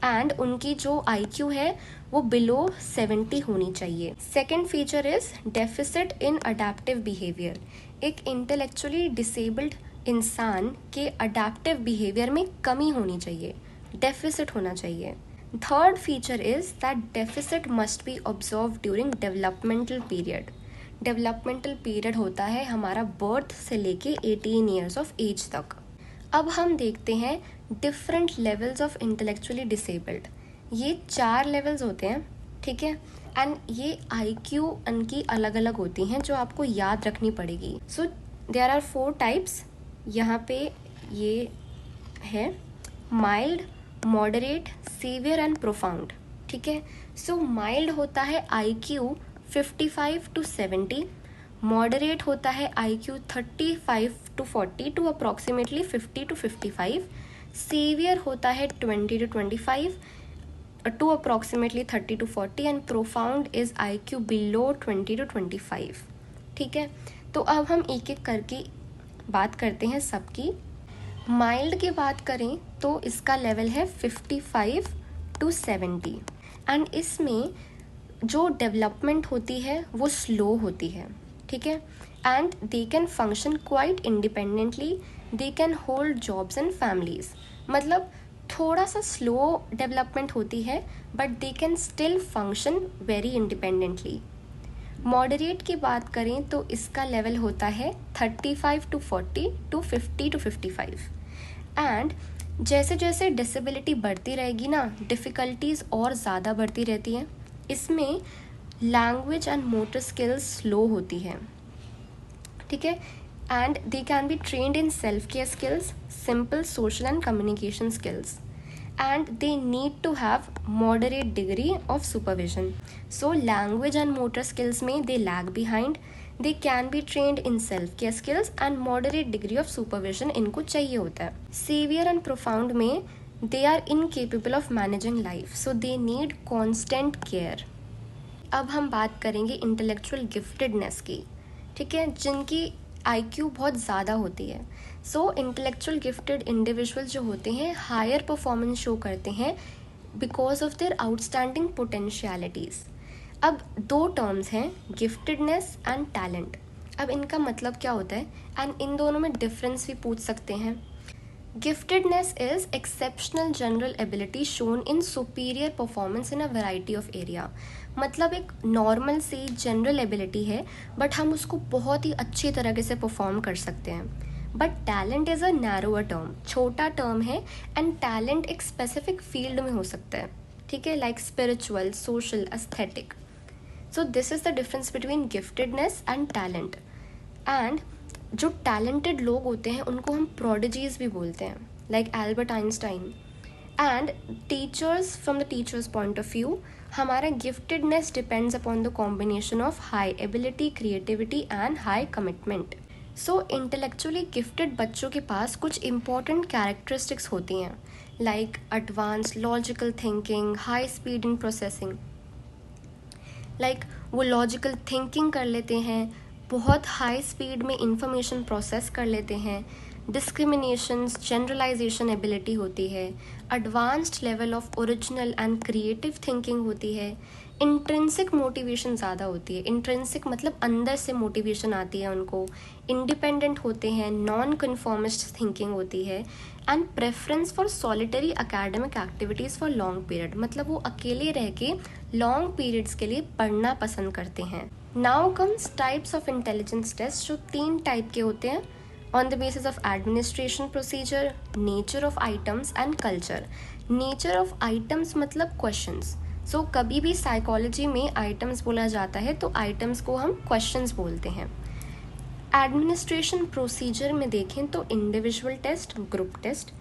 and उनकी जो IQ है वो बिलो 70 होनी चाहिए। Second feature is deficit in adaptive behaviour. एक इंटेलेक्चुअली डिसेबल्ड इंसान के अडेप्टिव बिहेवियर में कमी होनी चाहिए, डेफिसिट होना चाहिए। Third feature is that deficit must be observe during developmental period. Developmental period होता है हमारा बर्थ से लेके 18 ईयर्स ऑफ एज तक। अब हम देखते हैं different levels of intellectually disabled. ये 4 लेवल्स होते हैं, ठीक है, एंड ये IQ उनकी अलग अलग होती हैं जो आपको याद रखनी पड़ेगी। So there are 4 types. यहाँ पे ये है mild, moderate, severe and profound. ठीक है, सो माइल्ड होता है IQ 55 to 70, मॉडरेट होता है IQ 35 to 40 to approximately 50 to 55, severe होता है 20 to 25 to approximately 30 to 40, and profound is IQ below 20 to 25। ठीक है, तो अब हम एक एक करके बात करते हैं सबकी। माइल्ड की बात करें तो इसका लेवल है 55 to 70, एंड इसमें जो डेवलपमेंट होती है वो स्लो होती है। ठीक है, and they can function quite independently, they can hold jobs and families. मतलब थोड़ा सा स्लो डेवलपमेंट होती है but they can still function very independently. Moderate की बात करें तो इसका लेवल होता है 35 to 40 टू 50 to 55, एंड जैसे जैसे डिसेबिलिटी बढ़ती रहेगी ना, डिफ़िकल्टीज़ और ज़्यादा बढ़ती रहती हैं। इसमें language and motor skills slow होती है। ठीक है, and they can be trained in self care skills, simple social and communication skills, and they need to have moderate degree of supervision. So language and motor skills में they lag behind. They can be trained in self care skills and moderate degree of supervision इनको चाहिए होता है। Severe and profound में they are incapable of managing life, so they need constant care. अब हम बात करेंगे इंटेलेक्चुअल गिफ्टेडनेस की। ठीक है, जिनकी IQ बहुत ज़्यादा होती है। सो इंटेलेक्चुअल गिफ्टेड इंडिविजुअल जो होते हैं हायर परफॉर्मेंस शो करते हैं बिकॉज ऑफ देयर आउटस्टैंडिंग पोटेंशियलिटीज़। अब 2 टर्म्स हैं, गिफ्टेडनेस एंड टैलेंट। अब इनका मतलब क्या होता है एंड इन दोनों में डिफरेंस भी पूछ सकते हैं। Giftedness is exceptional general ability shown in superior performance in a variety of area. मतलब एक नॉर्मल सी जनरल एबिलिटी है बट हम उसको बहुत ही अच्छी तरीके से परफॉर्म कर सकते हैं। But talent is a narrower term, छोटा टर्म है, एंड टैलेंट एक स्पेसिफिक फील्ड में हो सकता है, ठीक है, like spiritual, social, aesthetic. So this is the difference between giftedness and talent. And जो टैलेंटेड लोग होते हैं उनको हम प्रोडिजीज भी बोलते हैं, like Albert Einstein. And teachers, from the teachers point of view, हमारा giftedness depends upon the combination of high ability, creativity and high commitment. So intellectually gifted बच्चों के पास कुछ इंपॉर्टेंट कैरेक्टरिस्टिक्स होती हैं, like advance logical thinking, high speed in processing. Like वो लॉजिकल थिंकिंग कर लेते हैं, बहुत हाई स्पीड में इंफॉर्मेशन प्रोसेस कर लेते हैं, डिस्क्रिमिनेशंस, जनरलाइजेशन एबिलिटी होती है, advanced level of original and creative thinking होती है, इंट्रिंसिक मोटिवेशन ज़्यादा होती है. इंट्रिंसिक मतलब अंदर से मोटिवेशन आती है उनको, इंडिपेंडेंट होते हैं, नॉन कन्फॉर्मिस्ट थिंकिंग होती है, and preference for solitary academic activities for long period, मतलब वो अकेले रह के लॉन्ग पीरियड्स के लिए पढ़ना पसंद करते हैं. Now comes types of intelligence test, जो 3 टाइप के होते हैं, on the basis of administration procedure, nature of items and culture. Nature of items मतलब questions. So कभी भी साइकोलॉजी में items बोला जाता है तो items को हम questions बोलते हैं. एडमिनिस्ट्रेशन प्रोसीजर में देखें तो individual test, group test,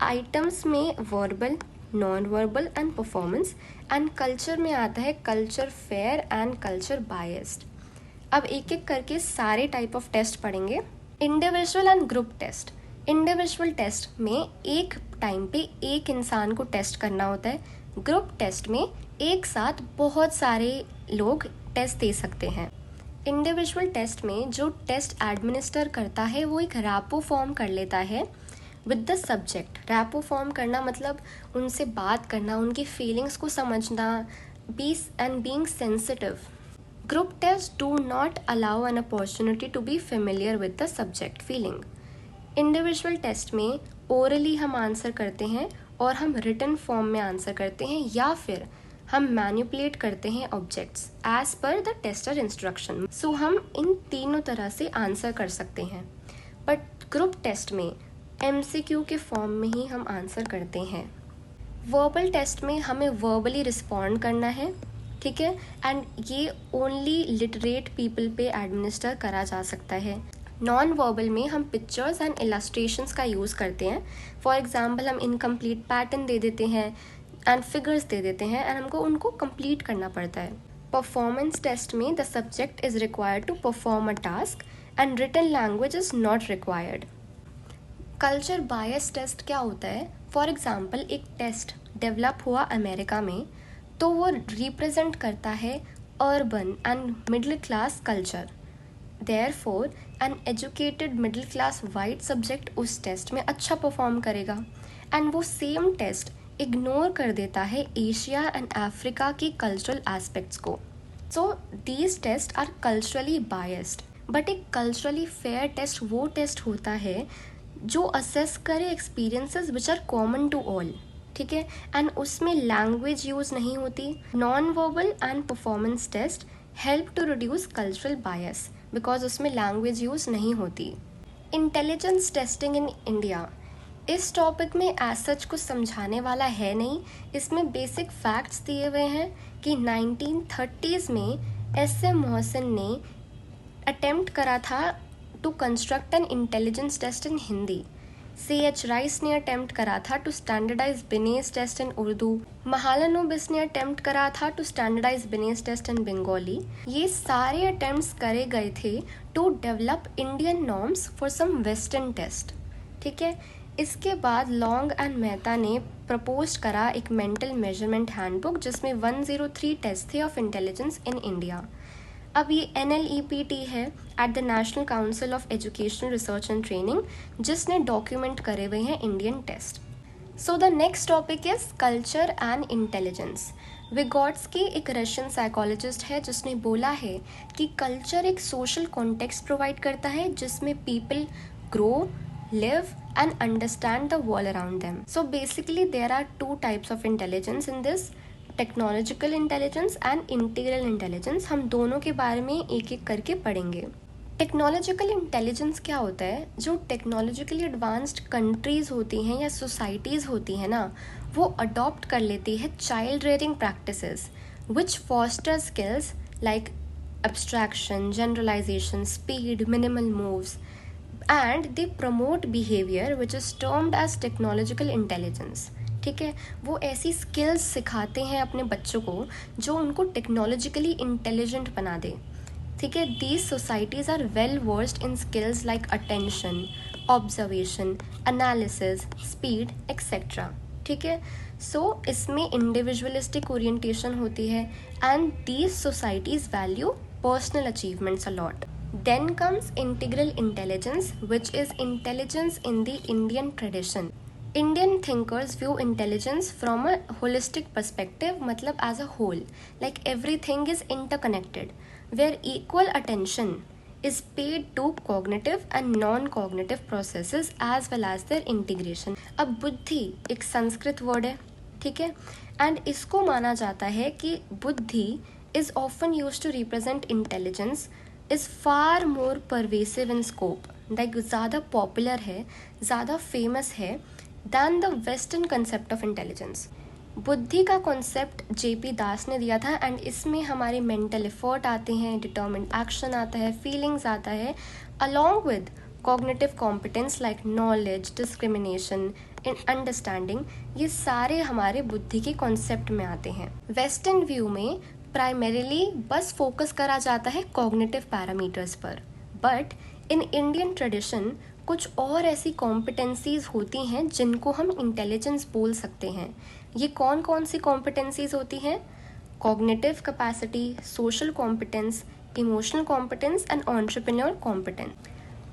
items में verbal, non verbal and performance, and culture में आता है culture fair and culture biased. अब एक एक करके सारे टाइप ऑफ टेस्ट पढ़ेंगे. Individual and group test. Individual test में एक टाइम पे एक इंसान को टेस्ट करना होता है. ग्रुप टेस्ट में एक साथ बहुत सारे लोग टेस्ट दे सकते हैं. इंडिविजुअल टेस्ट में जो टेस्ट एडमिनिस्टर करता है वो एक रैपो फॉर्म कर लेता है with the subject. Rapport form करना मतलब उनसे बात करना, उनकी फीलिंग्स को समझना, being sensitive. Group tests do not allow an opportunity to be familiar with the subject feeling. Individual test में orally हम आंसर करते हैं और हम written form में आंसर करते हैं, या फिर हम manipulate करते हैं objects as per the tester instruction. So हम इन तीनों तरह से आंसर कर सकते हैं. But group test में MCQ के फॉर्म में ही हम आंसर करते हैं. Verbal test में हमें verbally respond करना है, ठीक है, एंड ये ओनली लिटरेट पीपल पे एडमिनिस्टर करा जा सकता है. नॉन वर्बल में हम पिक्चर्स एंड इलस्ट्रेशंस का यूज़ करते हैं. फॉर एग्जांपल हम इनकम्प्लीट पैटर्न दे देते हैं एंड फिगर्स दे देते हैं एंड हमको उनको कंप्लीट करना पड़ता है. परफॉर्मेंस टेस्ट में the subject is required to perform a task and written language is not required. Culture bias test क्या होता है? फॉर एग्जांपल एक टेस्ट डेवलप हुआ अमेरिका में, तो वो रिप्रेजेंट करता है urban and middle class culture. Therefore an educated middle class white subject उस टेस्ट में अच्छा परफॉर्म करेगा, एंड वो सेम टेस्ट इग्नोर कर देता है एशिया एंड अफ्रीका की कल्चरल एस्पेक्ट्स को. So these test are culturally biased. But एक कल्चरली फेयर टेस्ट वो टेस्ट होता है जो असेस करे experiences which are common to all, ठीक है, एंड उसमें लैंग्वेज यूज़ नहीं होती. Non verbal and performance test help to reduce cultural bias because उसमें लैंग्वेज यूज़ नहीं होती. Intelligence testing in India. इस टॉपिक में एज सच कुछ समझाने वाला है नहीं. इसमें बेसिक फैक्ट्स दिए हुए हैं कि 1930s में एस.एम. मोहसिन ने अटेम्प्ट करा था to construct an intelligence test in Hindi. C.H. Rice ने अटेम्प्ट करा था to standardise Binet's test in Urdu. Mahalanobis ने अटेम्प्ट करा था to standardise Binet's test in Bengali. ये सारे अटेम्प्ट्स करे गए थे to develop Indian norms for some western test, ठीक है. इसके बाद लॉन्ग एंड मेहता ने प्रपोज करा एक मेंटल मेजरमेंट हैंडबुक जिसमें 103 टेस्ट थे ऑफ इंटेलिजेंस इन इंडिया. अब ये NLEPT है at the national council of educational research and training, जिसने डॉक्यूमेंट करे हुए हैं Indian test. So the next topic is culture and intelligence. Vygotsky एक रशियन साइकोलॉजिस्ट है जिसने बोला है कि कल्चर एक सोशल कॉन्टेक्स्ट प्रोवाइड करता है जिसमें people grow, live and understand the world around them. So basically there are 2 types of intelligence in this, technological intelligence and integral intelligence. हम दोनों के बारे में एक एक करके पढ़ेंगे. टेक्नोलॉजिकल इंटेलिजेंस क्या होता है? जो टेक्नोलॉजिकली एडवांस्ड कंट्रीज़ होती हैं या सोसाइटीज़ होती हैं ना, वो अडॉप्ट कर लेती है child rearing practices which foster skills like abstraction, generalization, speed, minimal moves, and they promote behavior which is termed as technological intelligence. ठीक है, वो ऐसी स्किल्स सिखाते हैं अपने बच्चों को जो उनको टेक्नोलॉजिकली इंटेलिजेंट बना दे. ठीक है, these societies are well versed in skills like attention, observation, analysis, speed etcetera. ठीक है, सो इसमें इंडिविजुअलिस्टिक ओरिएंटेशन होती है and these societies value personal achievements a lot. Then comes integral intelligence, which is intelligence in the Indian tradition. Indian thinkers view intelligence from a holistic perspective, matlab as a whole, like everything is interconnected, where equal attention is paid to cognitive and non-cognitive processes as well as their integration. अब बुद्धि एक संस्कृत वर्ड है, ठीक है, एंड इसको माना जाता है कि बुद्धि is often used to represent intelligence, is far more pervasive in scope, like ज़्यादा popular है, ज़्यादा famous है than the western concept of intelligence. बुद्धि का कॉन्सेप्ट JP दास ने दिया था एंड इसमें हमारे मेंटल एफर्ट आते हैं, डिटर्मिन्ड एक्शन आता है, फीलिंग्स आता है, along with cognitive competence like knowledge, discrimination, in understanding, ये सारे हमारे बुद्धि के कॉन्सेप्ट में आते हैं. वेस्टर्न व्यू में प्राइमरीली बस फोकस करा जाता है कॉग्निटिव पैरामीटर्स पर, बट इन इंडियन ट्रेडिशन कुछ और ऐसी कॉम्पिटेंसीज होती हैं जिनको हम इंटेलिजेंस बोल सकते हैं. ये कौन कौन सी कॉम्पिटेंसीज होती हैं? Cognitive capacity, social competence, emotional competence and entrepreneur competence.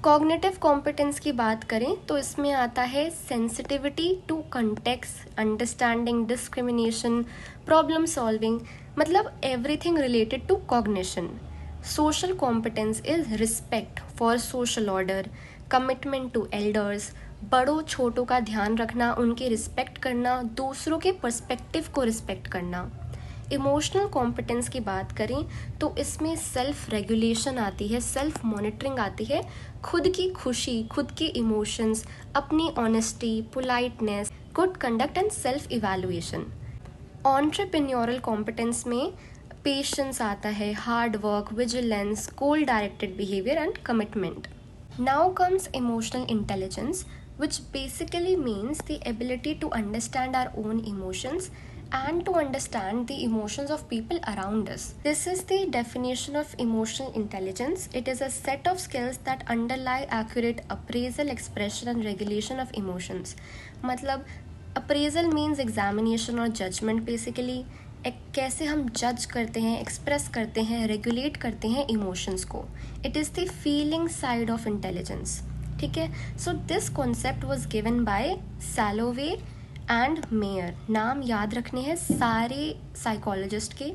Cognitive competence की बात करें तो इसमें आता है sensitivity to context, understanding, discrimination, problem solving, मतलब everything related to cognition. Social competence is respect for social order, commitment to elders, बड़ों छोटों का ध्यान रखना, उनकी रिस्पेक्ट करना, दूसरों के पर्सपेक्टिव को रिस्पेक्ट करना. इमोशनल कॉम्पिटेंस की बात करें तो इसमें सेल्फ रेगुलेशन आती है, सेल्फ मॉनिटरिंग आती है, खुद की खुशी, खुद के इमोशंस, अपनी honesty, politeness, good conduct and self evaluation. Entrepreneurial competence में पेशेंस आता है, hard work, vigilance, goal directed behaviour and commitment. Now comes emotional intelligence, which basically means the ability to understand our own emotions and to understand the emotions of people around us. This is the definition of emotional intelligence. It is a set of skills that underlie accurate appraisal, expression and regulation of emotions. मतलब appraisal means examination और judgment basically. कैसे हम जज करते हैं, एक्सप्रेस करते हैं, रेगुलेट करते हैं इमोशंस को. It is the feeling side of intelligence. ठीक है, so this concept was given by Salovey and Mayer. नाम याद रखने हैं सारे साइकोलॉजिस्ट के.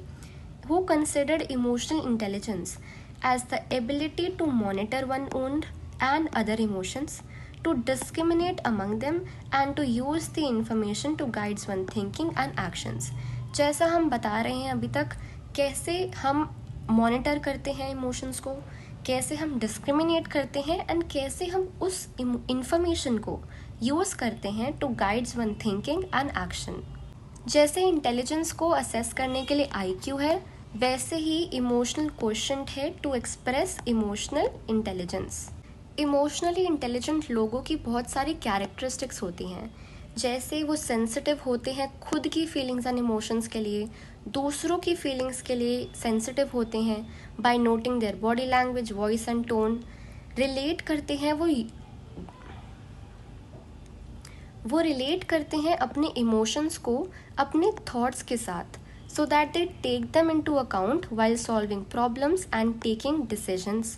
Who considered emotional intelligence as the ability to monitor one own and other emotions, to discriminate among them and to use the information to guide one's thinking and actions. जैसा हम बता रहे हैं अभी तक, कैसे हम मॉनिटर करते हैं इमोशंस को, कैसे हम डिस्क्रिमिनेट करते हैं एंड कैसे हम उस इंफॉर्मेशन को यूज़ करते हैं to guides one thinking and action. जैसे इंटेलिजेंस को असेस करने के लिए IQ है, वैसे ही इमोशनल क्वोशंट है to express emotional intelligence. Emotionally intelligent लोगों की बहुत सारी कैरेक्टरिस्टिक्स होती हैं, जैसे वो सेंसिटिव होते हैं खुद की फीलिंग्स एंड इमोशंस के लिए, दूसरों की फीलिंग्स के लिए सेंसिटिव होते हैं by noting their body language, voice and tone. Relate करते हैं वो रिलेट करते हैं अपने इमोशंस को अपने थॉट्स के साथ, so that they take them into account while solving problems and taking decisions.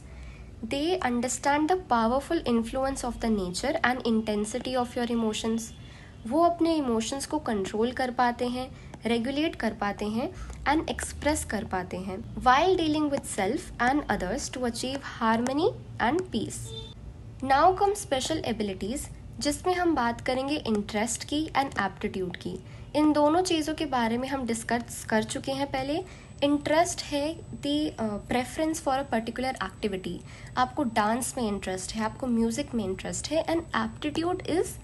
They understand the powerful influence of the nature and intensity of your emotions. वो अपने इमोशंस को कंट्रोल कर पाते हैं, रेगुलेट कर पाते हैं एंड एक्सप्रेस कर पाते हैं while dealing with self and others to achieve harmony and peace. Now come special abilities, जिसमें हम बात करेंगे इंटरेस्ट की एंड एप्टीट्यूड की. इन दोनों चीज़ों के बारे में हम डिस्कस कर चुके हैं पहले. इंटरेस्ट है the preference for a particular activity, आपको डांस में इंटरेस्ट है, आपको म्यूज़िक में इंटरेस्ट है। एंड एप्टीट्यूड इज़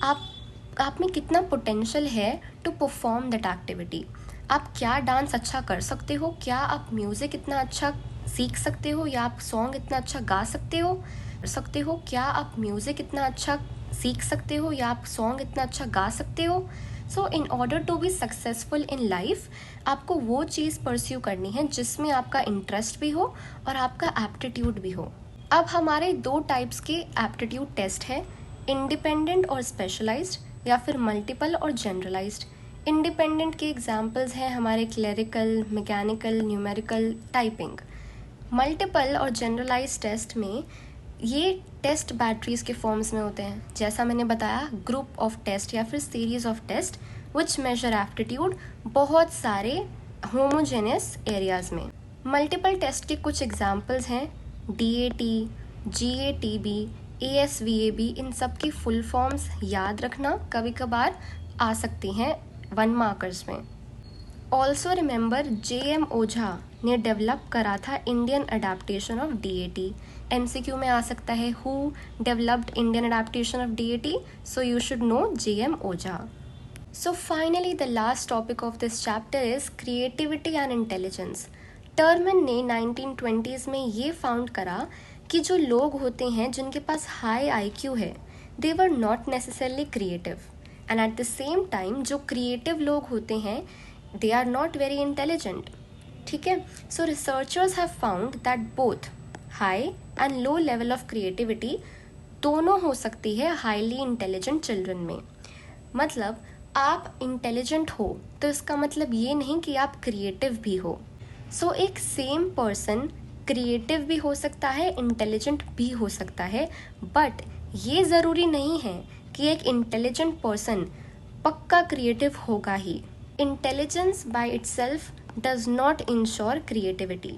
आप में कितना पोटेंशियल है टू परफॉर्म दैट एक्टिविटी। आप क्या डांस अच्छा कर सकते हो, क्या आप म्यूज़िक इतना अच्छा सीख सकते हो, या आप सॉन्ग इतना अच्छा गा सकते हो, क्या आप म्यूज़िक इतना अच्छा सीख सकते हो, या आप सॉन्ग इतना अच्छा गा सकते हो। So in order to be successful in life, आपको वो चीज़ परस्यू करनी है जिसमें आपका इंटरेस्ट भी हो और आपका एप्टीट्यूड भी हो। अब हमारे 2 टाइप्स के एप्टीट्यूड टेस्ट है, इंडिपेंडेंट और स्पेशलाइज्ड, या फिर मल्टीपल और जनरलाइज्ड। इंडिपेंडेंट के एग्जाम्पल्स हैं हमारे clerical, mechanical, numerical, typing. Multiple और जनरलाइज टेस्ट में ये टेस्ट बैटरीज के फॉर्म्स में होते हैं, जैसा मैंने बताया, ग्रुप ऑफ टेस्ट या फिर series of test which measure aptitude बहुत सारे होमोजेनियस एरियाज में। मल्टीपल टेस्ट के कुछ एग्जाम्पल्स हैं DAT, GATB, ASVAB। इन सब की फुल फॉर्म्स याद रखना कभी कभार आ सकती हैं 1 मार्कर्स में। ऑल्सो रिमेंबर JM ओझा ने डेवलप करा था Indian adaptation of DAT। MCQ में आ सकता है who developed Indian adaptation of DAT, so you should know JM Ojha. So finally the last topic of this chapter is creativity and intelligence. Terman ने 1920s में ये फाउंड करा कि जो लोग होते हैं जिनके पास हाई IQ है, they were not necessarily creative, and at the same time जो क्रिएटिव लोग होते हैं they are not very intelligent। ठीक है, so researchers have found that both high and low level of creativity दोनों हो सकती है highly intelligent children में। मतलब आप इंटेलिजेंट हो तो इसका मतलब ये नहीं कि आप क्रिएटिव भी हो। सो एक सेम पर्सन क्रिएटिव भी हो सकता है, इंटेलिजेंट भी हो सकता है, बट ये ज़रूरी नहीं है कि एक इंटेलिजेंट पर्सन पक्का क्रिएटिव होगा ही। Intelligence by itself does not ensure creativity,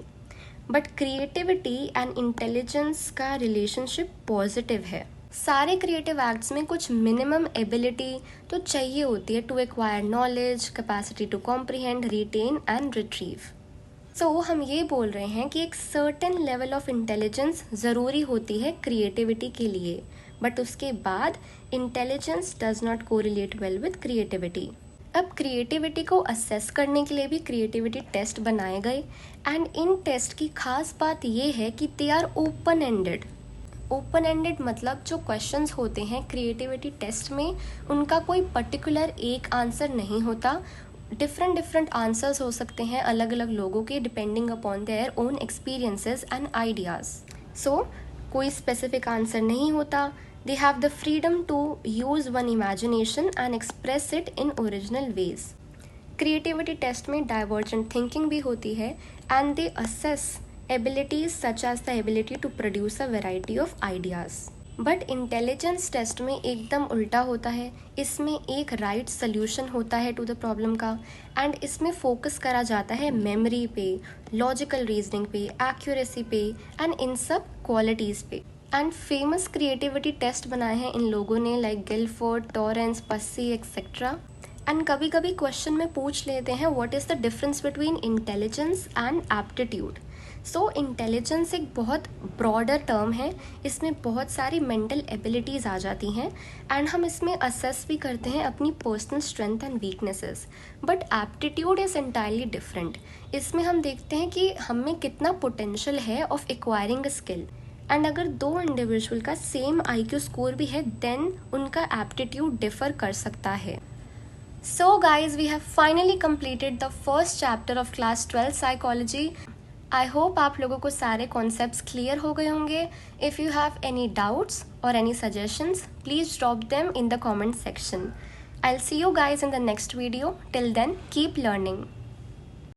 but creativity and intelligence का relationship positive है। सारे creative acts में कुछ minimum ability तो चाहिए होती है to acquire knowledge, capacity to comprehend, retain and retrieve। So हम ये बोल रहे हैं कि एक certain level of intelligence ज़रूरी होती है creativity के लिए, but उसके बाद intelligence does not correlate well with creativity। अब क्रिएटिविटी को असेस करने के लिए भी क्रिएटिविटी टेस्ट बनाए गए, एंड इन टेस्ट की खास बात ये है कि they are open ended. Open ended मतलब जो क्वेश्चंस होते हैं क्रिएटिविटी टेस्ट में, उनका कोई पर्टिकुलर एक आंसर नहीं होता। डिफरेंट आंसर्स हो सकते हैं अलग अलग लोगों के, depending upon their own experiences and ideas. So कोई स्पेसिफिक आंसर नहीं होता। They have the freedom to use one imagination and express it in original ways। Creativity test में divergent thinking भी होती है, and they assess abilities such as the ability to produce a variety of ideas। But intelligence test में एकदम उल्टा होता है। इसमें एक राइट सल्यूशन होता है टू द प्रॉब्लम का, एंड इसमें फोकस करा जाता है मेमोरी पे, लॉजिकल रीजनिंग पे, एक्यूरेसी पे, एंड इन सब क्वालिटीज़ पे। एंड फेमस क्रिएटिविटी टेस्ट बनाए हैं इन लोगों ने, like Guilford, Torrance, Passi etcetera. And कभी कभी क्वेश्चन में पूछ लेते हैं what is the difference between intelligence and aptitude. So intelligence एक बहुत ब्रॉडर टर्म है, इसमें बहुत सारी मेंटल एबिलिटीज़ आ जाती हैं, एंड हम इसमें असेस भी करते हैं अपनी personal strength and weaknesses. But aptitude is entirely different. इसमें हम देखते हैं कि हम में कितना पोटेंशियल है of acquiring a skill, and अगर 2 इंडिविजुअल का सेम IQ स्कोर भी है, देन उनका एप्टीट्यूड डिफर कर सकता है। So guys, we have finally completed the first chapter of class 12 psychology. I hope आप लोगों को सारे कॉन्सेप्ट्स क्लियर हो गए होंगे। If you have any doubts और any suggestions, please drop them in the comment section. I will see you guys in the next video. Till then, keep learning.